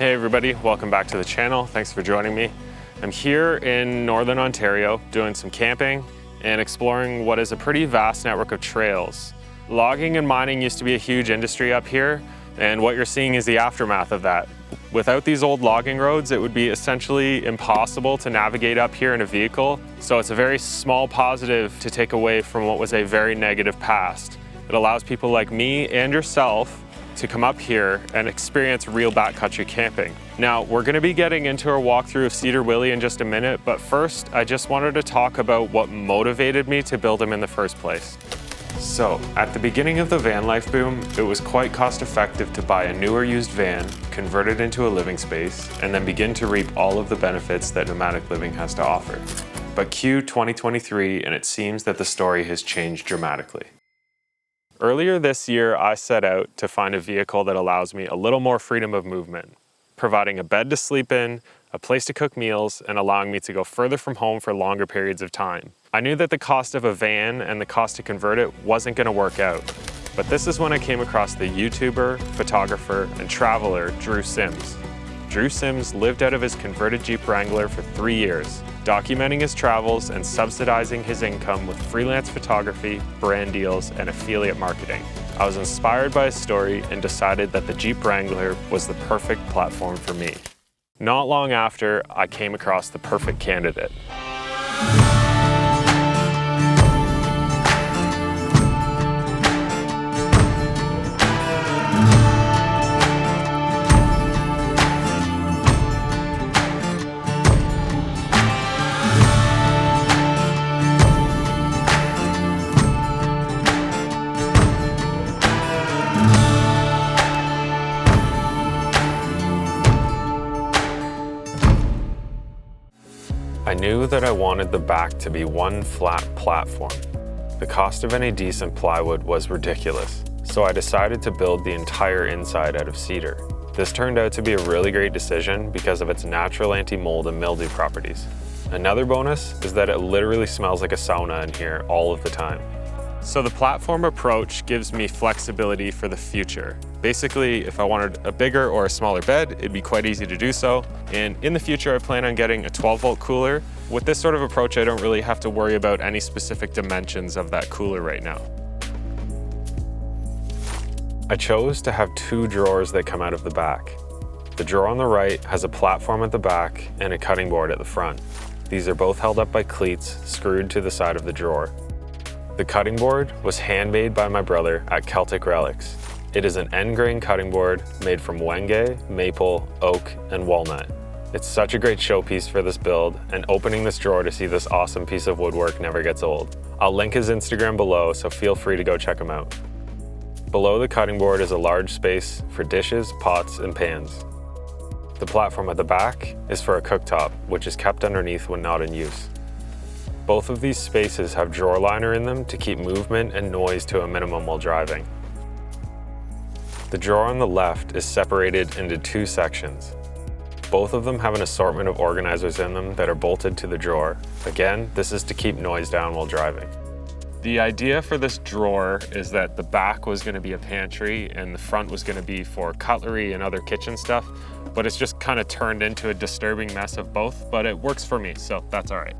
Hey everybody, welcome back to the channel. Thanks for joining me. I'm here in Northern Ontario doing some camping and exploring what is a pretty vast network of trails. Logging and mining used to be a huge industry up here, and what you're seeing is the aftermath of that. Without these old logging roads, it would be essentially impossible to navigate up here in a vehicle, so it's a very small positive to take away from what was a very negative past. It allows people like me and yourself to come up here and experience real backcountry camping. Now, we're gonna be getting into our walkthrough of Cedar Willie in just a minute, but first, I just wanted to talk about what motivated me to build them in the first place. So, at the beginning of the van life boom, it was quite cost effective to buy a newer used van, convert it into a living space, and then begin to reap all of the benefits that nomadic living has to offer. But cue 2023, and it seems that the story has changed dramatically. Earlier this year, I set out to find a vehicle that allows me a little more freedom of movement, providing a bed to sleep in, a place to cook meals, and allowing me to go further from home for longer periods of time. I knew that the cost of a van and the cost to convert it wasn't going to work out, but this is when I came across the YouTuber, photographer, and traveler Drew Sims. Drew Sims lived out of his converted Jeep Wrangler for 3 years, documenting his travels and subsidizing his income with freelance photography, brand deals, and affiliate marketing. I was inspired by his story and decided that the Jeep Wrangler was the perfect platform for me. Not long after, I came across the perfect candidate. I knew that I wanted the back to be one flat platform. The cost of any decent plywood was ridiculous, so I decided to build the entire inside out of cedar. This turned out to be a really great decision because of its natural anti-mold and mildew properties. Another bonus is that it literally smells like a sauna in here all of the time. So the platform approach gives me flexibility for the future. Basically, if I wanted a bigger or a smaller bed, it'd be quite easy to do so. And in the future, I plan on getting a 12-volt cooler. With this sort of approach, I don't really have to worry about any specific dimensions of that cooler right now. I chose to have 2 drawers that come out of the back. The drawer on the right has a platform at the back and a cutting board at the front. These are both held up by cleats screwed to the side of the drawer. The cutting board was handmade by my brother at Celtic Relics. It is an end grain cutting board made from wenge, maple, oak, and walnut. It's such a great showpiece for this build, and opening this drawer to see this awesome piece of woodwork never gets old. I'll link his Instagram below, so feel free to go check him out. Below the cutting board is a large space for dishes, pots, and pans. The platform at the back is for a cooktop, which is kept underneath when not in use. Both of these spaces have drawer liner in them to keep movement and noise to a minimum while driving. The drawer on the left is separated into 2 sections. Both of them have an assortment of organizers in them that are bolted to the drawer. Again, this is to keep noise down while driving. The idea for this drawer is that the back was going to be a pantry and the front was going to be for cutlery and other kitchen stuff, but it's just kind of turned into a disturbing mess of both, but it works for me, so that's all right.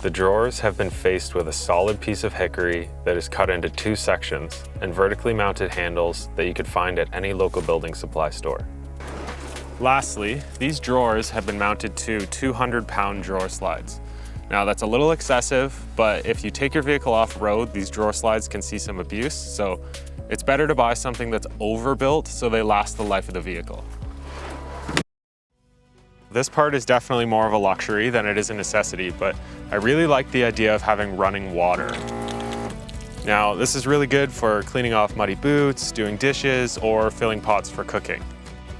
The drawers have been faced with a solid piece of hickory that is cut into 2 sections and vertically mounted handles that you could find at any local building supply store. Lastly, these drawers have been mounted to 200-pound drawer slides. Now that's a little excessive, but if you take your vehicle off-road, these drawer slides can see some abuse, so it's better to buy something that's overbuilt so they last the life of the vehicle. This part is definitely more of a luxury than it is a necessity, but I really like the idea of having running water. Now, this is really good for cleaning off muddy boots, doing dishes, or filling pots for cooking.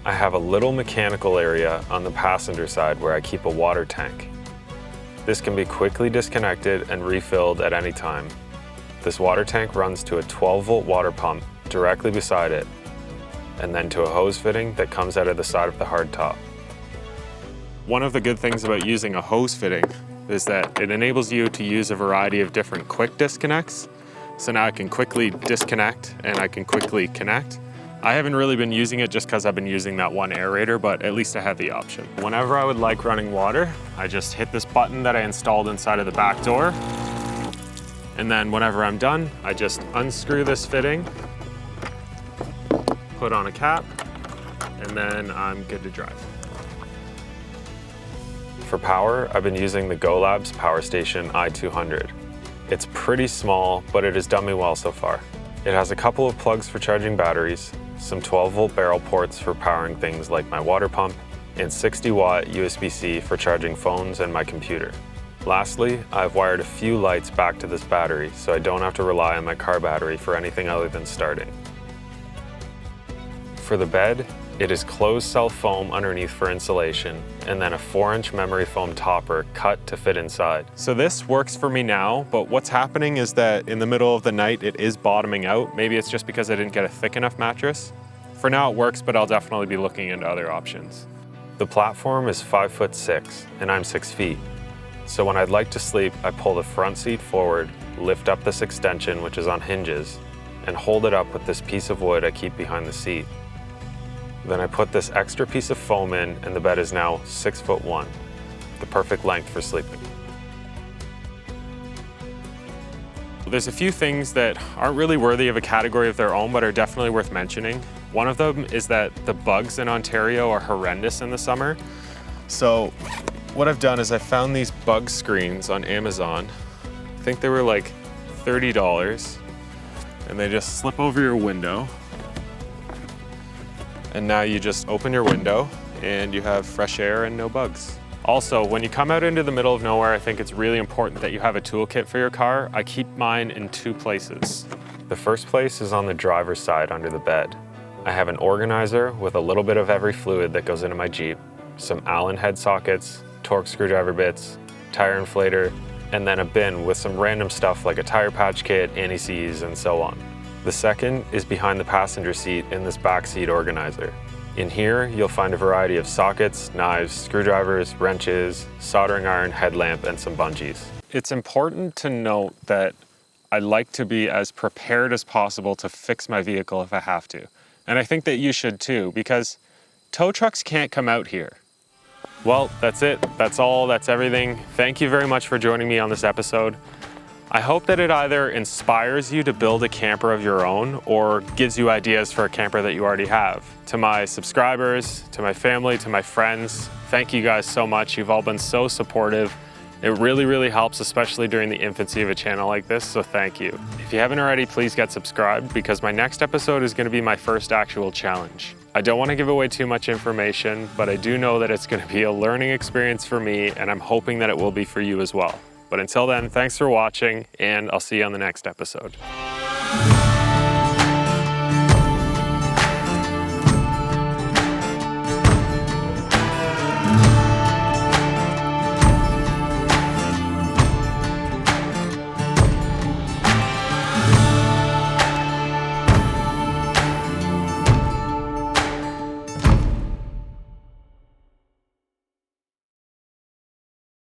I have a little mechanical area on the passenger side where I keep a water tank. This can be quickly disconnected and refilled at any time. This water tank runs to a 12-volt water pump directly beside it, and then to a hose fitting that comes out of the side of the hardtop. One of the good things about using a hose fitting is that it enables you to use a variety of different quick disconnects. So now I can quickly disconnect and I can quickly connect. I haven't really been using it just because I've been using that one aerator, but at least I had the option. Whenever I would like running water, I just hit this button that I installed inside of the back door. And then whenever I'm done, I just unscrew this fitting, put on a cap, and then I'm good to drive. For power, I've been using the GoLabs Power Station E02. It's pretty small, but it has done me well so far. It has a couple of plugs for charging batteries, some 12-volt barrel ports for powering things like my water pump, and 60-watt USB-C for charging phones and my computer. Lastly, I've wired a few lights back to this battery so I don't have to rely on my car battery for anything other than starting. For the bed, it is closed cell foam underneath for insulation, and then a 4-inch memory foam topper cut to fit inside. So this works for me now, but what's happening is that in the middle of the night, it is bottoming out. Maybe it's just because I didn't get a thick enough mattress. For now it works, but I'll definitely be looking into other options. The platform is 5'6", and I'm 6 feet. So when I'd like to sleep, I pull the front seat forward, lift up this extension, which is on hinges, and hold it up with this piece of wood I keep behind the seat. Then I put this extra piece of foam in, and the bed is now 6'1", the perfect length for sleeping. There's a few things that aren't really worthy of a category of their own, but are definitely worth mentioning. One of them is that the bugs in Ontario are horrendous in the summer. So what I've done is I found these bug screens on Amazon. I think they were like $30, and they just slip over your window. And now you just open your window and you have fresh air and no bugs. Also, when you come out into the middle of nowhere, I think it's really important that you have a toolkit for your car. I keep mine in 2 places. The first place is on the driver's side under the bed. I have an organizer with a little bit of every fluid that goes into my Jeep, some Allen head sockets, Torx screwdriver bits, tire inflator, and then a bin with some random stuff like a tire patch kit, anti-seize, and so on. The second is behind the passenger seat in this back seat organizer. In here, you'll find a variety of sockets, knives, screwdrivers, wrenches, soldering iron, headlamp, and some bungees. It's important to note that I like to be as prepared as possible to fix my vehicle if I have to. And I think that you should too, because tow trucks can't come out here. Well, that's it. That's all. That's everything. Thank you very much for joining me on this episode. I hope that it either inspires you to build a camper of your own or gives you ideas for a camper that you already have. To my subscribers, to my family, to my friends, thank you guys so much. You've all been so supportive. It really, really helps, especially during the infancy of a channel like this, so thank you. If you haven't already, please get subscribed because my next episode is gonna be my first actual challenge. I don't wanna give away too much information, but I do know that it's gonna be a learning experience for me, and I'm hoping that it will be for you as well. But until then, thanks for watching, and I'll see you on the next episode.